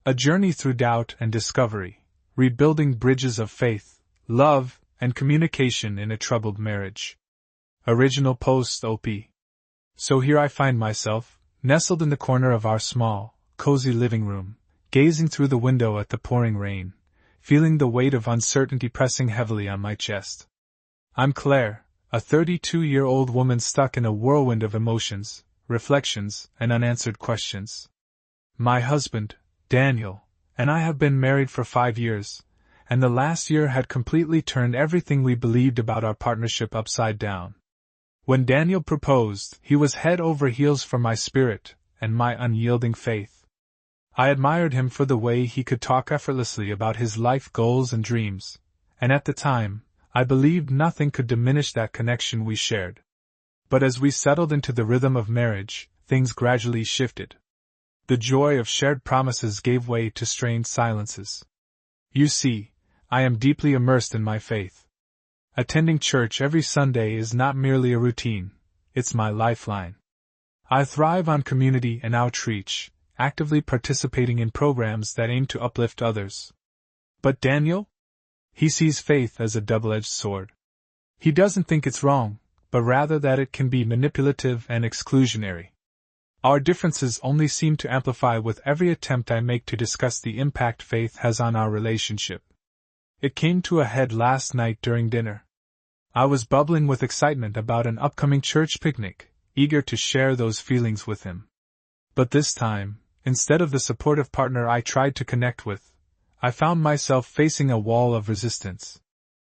A journey through doubt and discovery, rebuilding bridges of faith, love, and communication in a troubled marriage. Original post OP. So here I find myself, nestled in the corner of our small, cozy living room, gazing through the window at the pouring rain, feeling the weight of uncertainty pressing heavily on my chest. I'm Claire, a 32-year-old woman stuck in a whirlwind of emotions, reflections, and unanswered questions. My husband, Daniel, and I have been married for 5 years, and the last year had completely turned everything we believed about our partnership upside down. When Daniel proposed, he was head over heels for my spirit and my unyielding faith. I admired him for the way he could talk effortlessly about his life goals and dreams, and at the time, I believed nothing could diminish that connection we shared. But as we settled into the rhythm of marriage, things gradually shifted. The joy of shared promises gave way to strained silences. You see, I am deeply immersed in my faith. Attending church every Sunday is not merely a routine, it's my lifeline. I thrive on community and outreach, actively participating in programs that aim to uplift others. But Daniel? He sees faith as a double-edged sword. He doesn't think it's wrong, but rather that it can be manipulative and exclusionary. Our differences only seem to amplify with every attempt I make to discuss the impact faith has on our relationship. It came to a head last night during dinner. I was bubbling with excitement about an upcoming church picnic, eager to share those feelings with him. But this time, instead of the supportive partner I tried to connect with, I found myself facing a wall of resistance.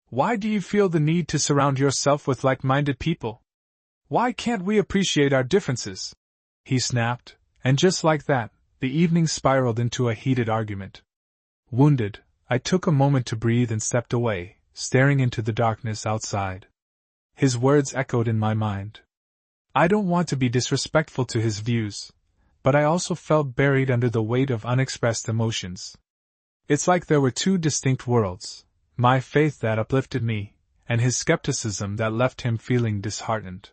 Why do you feel the need to surround yourself with like-minded people? Why can't we appreciate our differences? He snapped, and just like that, the evening spiraled into a heated argument. Wounded, I took a moment to breathe and stepped away, staring into the darkness outside. His words echoed in my mind. I don't want to be disrespectful to his views, but I also felt buried under the weight of unexpressed emotions. It's like there were two distinct worlds, my faith that uplifted me, and his skepticism that left him feeling disheartened.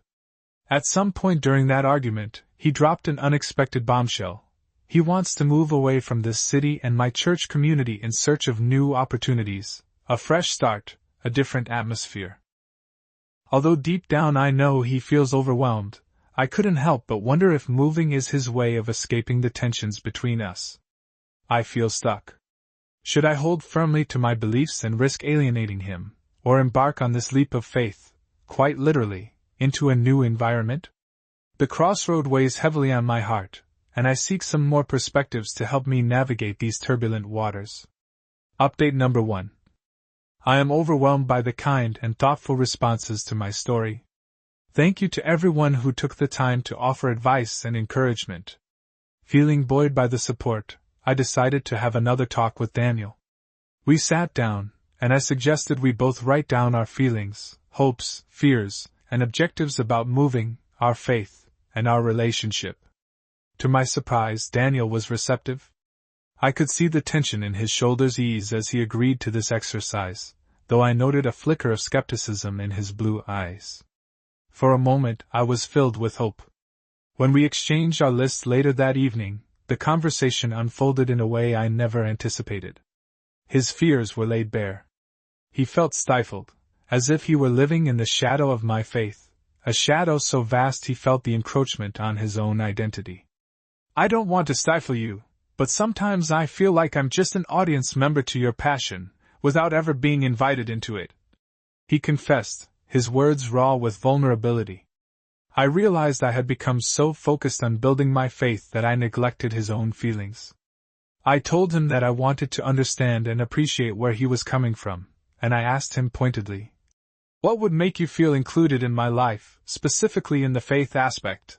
At some point during that argument, he dropped an unexpected bombshell. He wants to move away from this city and my church community in search of new opportunities, a fresh start, a different atmosphere. Although deep down I know he feels overwhelmed, I couldn't help but wonder if moving is his way of escaping the tensions between us. I feel stuck. Should I hold firmly to my beliefs and risk alienating him, or embark on this leap of faith, quite literally, into a new environment? The crossroad weighs heavily on my heart, and I seek some more perspectives to help me navigate these turbulent waters. Update number 1. I am overwhelmed by the kind and thoughtful responses to my story. Thank you to everyone who took the time to offer advice and encouragement. Feeling buoyed by the support, I decided to have another talk with Daniel. We sat down, and I suggested we both write down our feelings, hopes, fears, and objectives about moving, our faith, and our relationship. To my surprise, Daniel was receptive. I could see the tension in his shoulders ease as he agreed to this exercise, though I noted a flicker of skepticism in his blue eyes. For a moment, I was filled with hope. When we exchanged our lists later that evening, the conversation unfolded in a way I never anticipated. His fears were laid bare. He felt stifled, as if he were living in the shadow of my faith, a shadow so vast he felt the encroachment on his own identity. I don't want to stifle you, but sometimes I feel like I'm just an audience member to your passion, without ever being invited into it. He confessed, his words raw with vulnerability. I realized I had become so focused on building my faith that I neglected his own feelings. I told him that I wanted to understand and appreciate where he was coming from, and I asked him pointedly, "What would make you feel included in my life, specifically in the faith aspect?"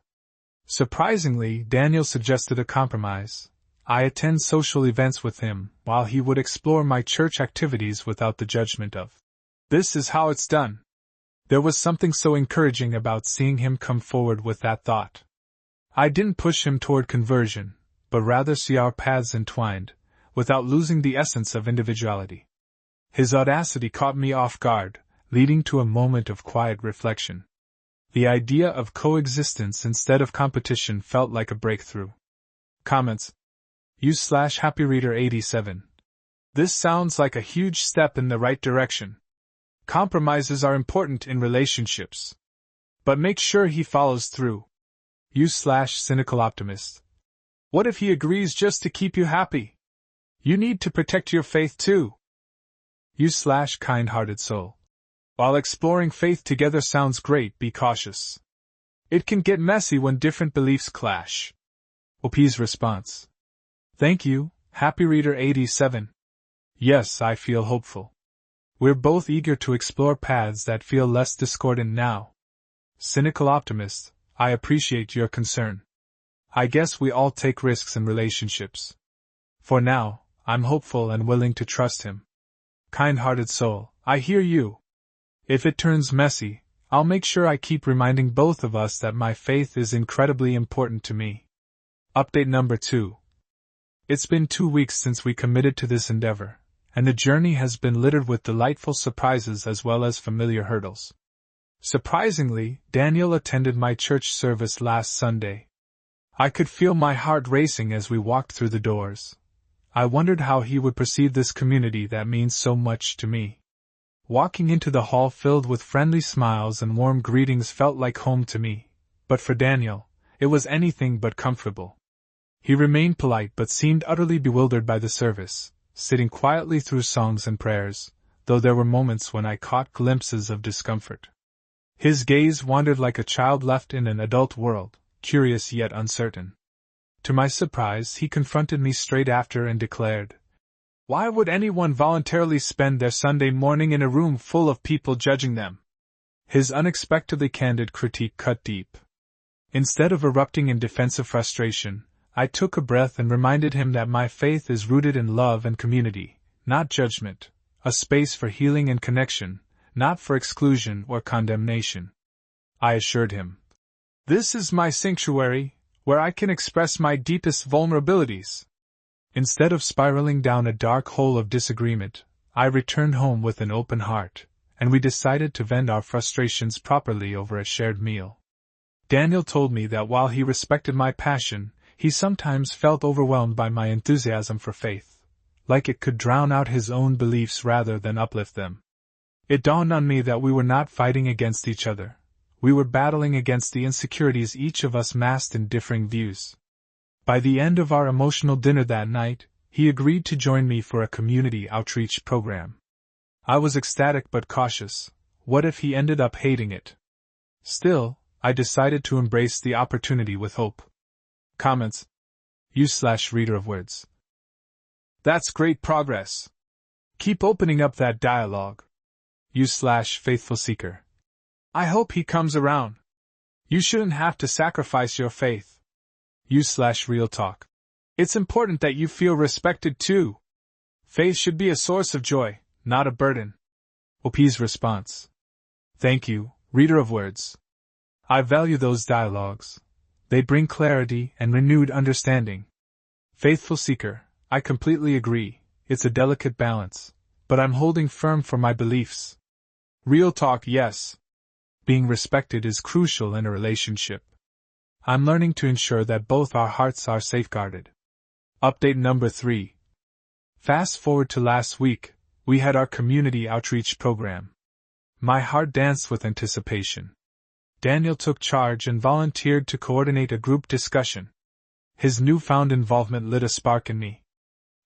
Surprisingly, Daniel suggested a compromise. I attend social events with him, while he would explore my church activities without the judgment of, "This is how it's done." There was something so encouraging about seeing him come forward with that thought. I didn't push him toward conversion, but rather see our paths entwined, without losing the essence of individuality. His audacity caught me off guard, leading to a moment of quiet reflection. The idea of coexistence instead of competition felt like a breakthrough. Comments. Happy Reader 87. This sounds like a huge step in the right direction. Compromises are important in relationships. But make sure he follows through. Cynical Optimist. What if he agrees just to keep you happy? You need to protect your faith too. Kind-hearted Soul. While exploring faith together sounds great, be cautious. It can get messy when different beliefs clash. OP's response. Thank you, Happy Reader 87. Yes, I feel hopeful. We're both eager to explore paths that feel less discordant now. Cynical Optimist, I appreciate your concern. I guess we all take risks in relationships. For now, I'm hopeful and willing to trust him. Kind-hearted Soul, I hear you. If it turns messy, I'll make sure I keep reminding both of us that my faith is incredibly important to me. Update number 2. It's been 2 weeks since we committed to this endeavor, and the journey has been littered with delightful surprises as well as familiar hurdles. Surprisingly, Daniel attended my church service last Sunday. I could feel my heart racing as we walked through the doors. I wondered how he would perceive this community that means so much to me. Walking into the hall filled with friendly smiles and warm greetings felt like home to me, but for Daniel, it was anything but comfortable. He remained polite but seemed utterly bewildered by the service, sitting quietly through songs and prayers, though there were moments when I caught glimpses of discomfort. His gaze wandered like a child left in an adult world, curious yet uncertain. To my surprise, he confronted me straight after and declared, "Why would anyone voluntarily spend their Sunday morning in a room full of people judging them?" His unexpectedly candid critique cut deep. Instead of erupting in defensive frustration, I took a breath and reminded him that my faith is rooted in love and community, not judgment, a space for healing and connection, not for exclusion or condemnation. I assured him, "This is my sanctuary, where I can express my deepest vulnerabilities." Instead of spiraling down a dark hole of disagreement, I returned home with an open heart, and we decided to vent our frustrations properly over a shared meal. Daniel told me that while he respected my passion, he sometimes felt overwhelmed by my enthusiasm for faith, like it could drown out his own beliefs rather than uplift them. It dawned on me that we were not fighting against each other. We were battling against the insecurities each of us masked in differing views. By the end of our emotional dinner that night, he agreed to join me for a community outreach program. I was ecstatic but cautious. What if he ended up hating it? Still, I decided to embrace the opportunity with hope. Comments. Reader of Words. That's great progress. Keep opening up that dialogue. Faithful Seeker. I hope he comes around. You shouldn't have to sacrifice your faith. Real Talk. It's important that you feel respected too. Faith should be a source of joy, not a burden. OP's response. Thank you, Reader of Words. I value those dialogues. They bring clarity and renewed understanding. Faithful Seeker, I completely agree, it's a delicate balance, but I'm holding firm for my beliefs. Real Talk, yes. Being respected is crucial in a relationship. I'm learning to ensure that both our hearts are safeguarded. Update number 3. Fast forward to last week, we had our community outreach program. My heart danced with anticipation. Daniel took charge and volunteered to coordinate a group discussion. His newfound involvement lit a spark in me.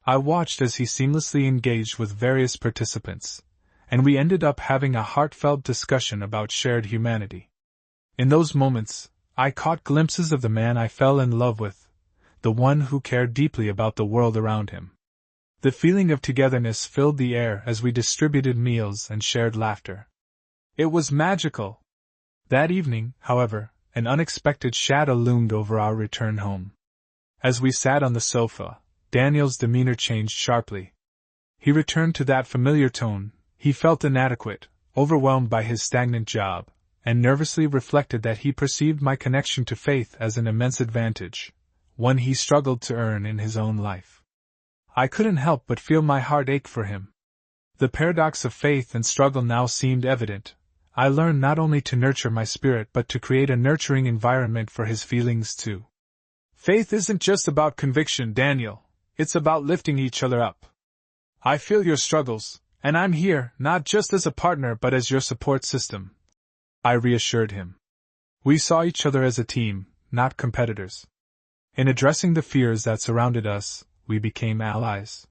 I watched as he seamlessly engaged with various participants, and we ended up having a heartfelt discussion about shared humanity. In those moments, I caught glimpses of the man I fell in love with, the one who cared deeply about the world around him. The feeling of togetherness filled the air as we distributed meals and shared laughter. It was magical. That evening, however, an unexpected shadow loomed over our return home. As we sat on the sofa, Daniel's demeanor changed sharply. He returned to that familiar tone. He felt inadequate, overwhelmed by his stagnant job, and nervously reflected that he perceived my connection to faith as an immense advantage, one he struggled to earn in his own life. I couldn't help but feel my heart ache for him. The paradox of faith and struggle now seemed evident. I learned not only to nurture my spirit but to create a nurturing environment for his feelings too. Faith isn't just about conviction, Daniel. it's about lifting each other up. I feel your struggles, and I'm here, not just as a partner but as your support system. I reassured him. We saw each other as a team, not competitors. In addressing the fears that surrounded us, we became allies.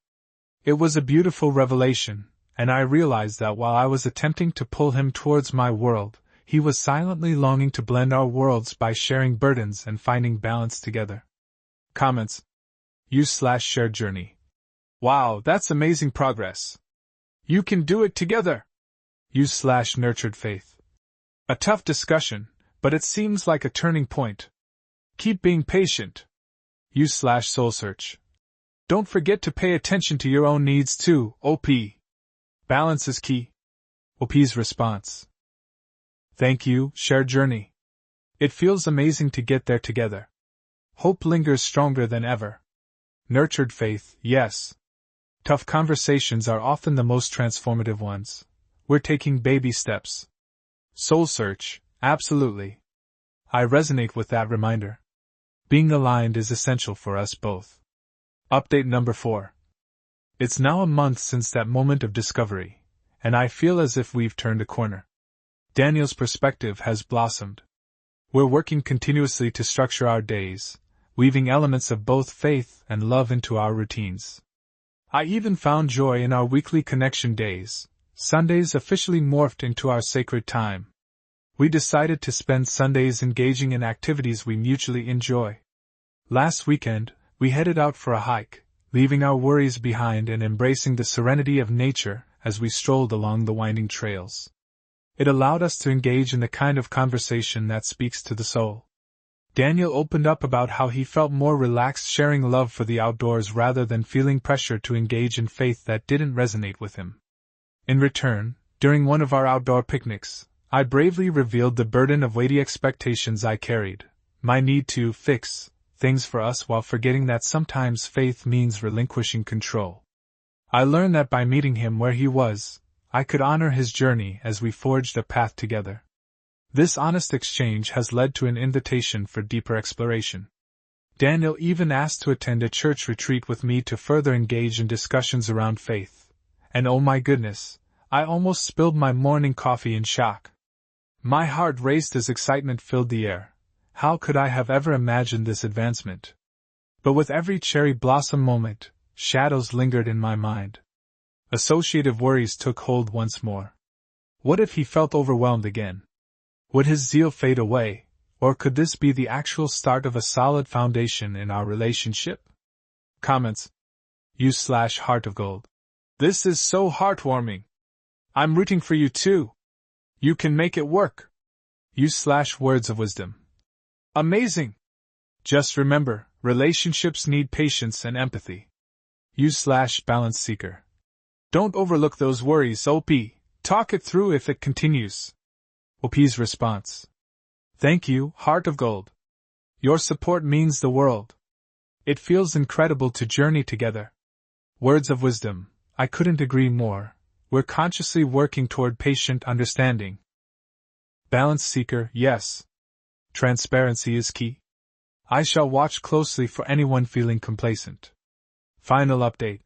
It was a beautiful revelation, and I realized that while I was attempting to pull him towards my world, he was silently longing to blend our worlds by sharing burdens and finding balance together. Comments. /shared journey. Wow, that's amazing progress. You can do it together. /nurtured faith. A tough discussion, but it seems like a turning point. Keep being patient. /soul search. Don't forget to pay attention to your own needs too, OP. Balance is key. OP's response. Thank you, shared journey. It feels amazing to get there together. Hope lingers stronger than ever. Nurtured faith, yes. Tough conversations are often the most transformative ones. We're taking baby steps. Soul search, absolutely. I resonate with that reminder. Being aligned is essential for us both. Update number 4. It's now a month since that moment of discovery, and I feel as if we've turned a corner. Daniel's perspective has blossomed. We're working continuously to structure our days, weaving elements of both faith and love into our routines. I even found joy in our weekly connection days. Sundays officially morphed into our sacred time. We decided to spend Sundays engaging in activities we mutually enjoy. Last weekend, we headed out for a hike, leaving our worries behind and embracing the serenity of nature as we strolled along the winding trails. It allowed us to engage in the kind of conversation that speaks to the soul. Daniel opened up about how he felt more relaxed sharing love for the outdoors rather than feeling pressure to engage in faith that didn't resonate with him. In return, during one of our outdoor picnics, I bravely revealed the burden of weighty expectations I carried, my need to fix things for us while forgetting that sometimes faith means relinquishing control. I learned that by meeting him where he was, I could honor his journey as we forged a path together. This honest exchange has led to an invitation for deeper exploration. Daniel even asked to attend a church retreat with me to further engage in discussions around faith. And oh my goodness, I almost spilled my morning coffee in shock. My heart raced as excitement filled the air. How could I have ever imagined this advancement? But with every cherry blossom moment, shadows lingered in my mind. Associative worries took hold once more. What if he felt overwhelmed again? Would his zeal fade away, or could this be the actual start of a solid foundation in our relationship? Comments. /Heart of Gold. This is so heartwarming. I'm rooting for you too. You can make it work. /Words of wisdom. Amazing. Just remember, relationships need patience and empathy. /balance seeker. Don't overlook those worries, OP. Talk it through if it continues. OP's response. Thank you, Heart of Gold. Your support means the world. It feels incredible to journey together. Words of wisdom. I couldn't agree more. We're consciously working toward patient understanding. Balance seeker, yes. Transparency is key. I shall watch closely for anyone feeling complacent. Final update.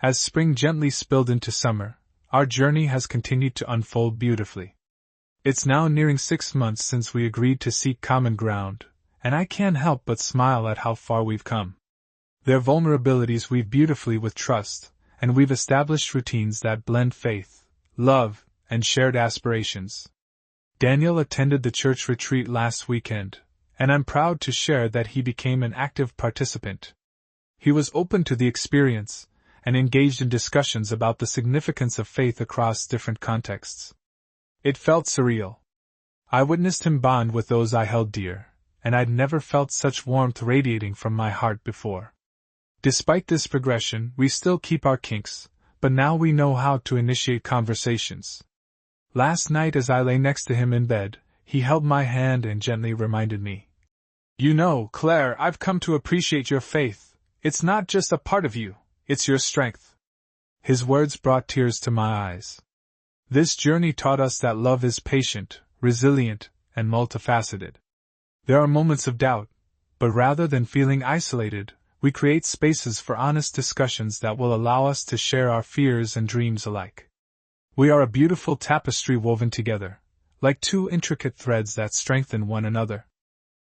As spring gently spilled into summer, our journey has continued to unfold beautifully. It's now nearing 6 months since we agreed to seek common ground, and I can't help but smile at how far we've come. Their vulnerabilities weave beautifully with trust, and we've established routines that blend faith, love, and shared aspirations. Daniel attended the church retreat last weekend, and I'm proud to share that he became an active participant. He was open to the experience, and engaged in discussions about the significance of faith across different contexts. It felt surreal. I witnessed him bond with those I held dear, and I'd never felt such warmth radiating from my heart before. Despite this progression, we still keep our kinks, but now we know how to initiate conversations. Last night as I lay next to him in bed, he held my hand and gently reminded me. You know, Claire, I've come to appreciate your faith. It's not just a part of you, it's your strength. His words brought tears to my eyes. This journey taught us that love is patient, resilient, and multifaceted. There are moments of doubt, but rather than feeling isolated, we create spaces for honest discussions that will allow us to share our fears and dreams alike. We are a beautiful tapestry woven together, like two intricate threads that strengthen one another.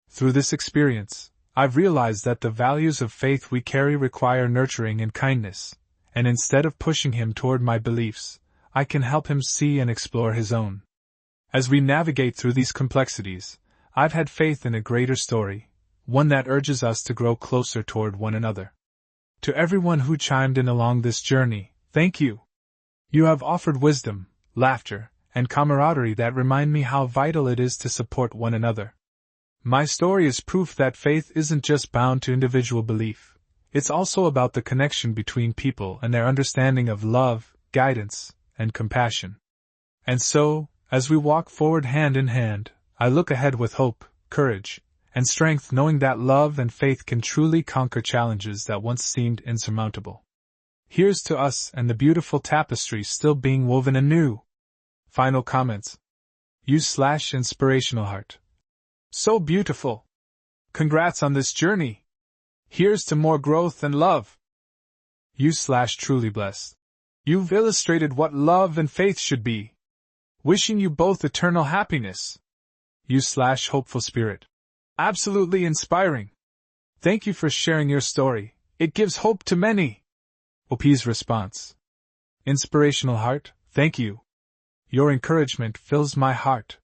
Through this experience, I've realized that the values of faith we carry require nurturing and kindness, and instead of pushing him toward my beliefs, I can help him see and explore his own. As we navigate through these complexities, I've had faith in a greater story, one that urges us to grow closer toward one another. To everyone who chimed in along this journey, thank you. You have offered wisdom, laughter, and camaraderie that remind me how vital it is to support one another. My story is proof that faith isn't just bound to individual belief, it's also about the connection between people and their understanding of love, guidance, and compassion. And so, as we walk forward hand in hand, I look ahead with hope, courage, and strength, knowing that love and faith can truly conquer challenges that once seemed insurmountable. Here's to us and the beautiful tapestry still being woven anew. Final comments. /inspirational heart. So beautiful. Congrats on this journey. Here's to more growth and love. /truly blessed. You've illustrated what love and faith should be. Wishing you both eternal happiness. /hopeful spirit. Absolutely inspiring. Thank you for sharing your story. It gives hope to many. OP's response. Inspirational heart, thank you. Your encouragement fills my heart.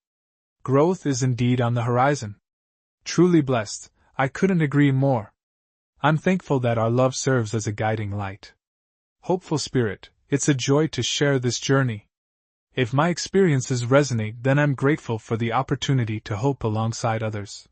Growth is indeed on the horizon. Truly blessed, I couldn't agree more. I'm thankful that our love serves as a guiding light. Hopeful spirit, it's a joy to share this journey. If my experiences resonate, then I'm grateful for the opportunity to hope alongside others.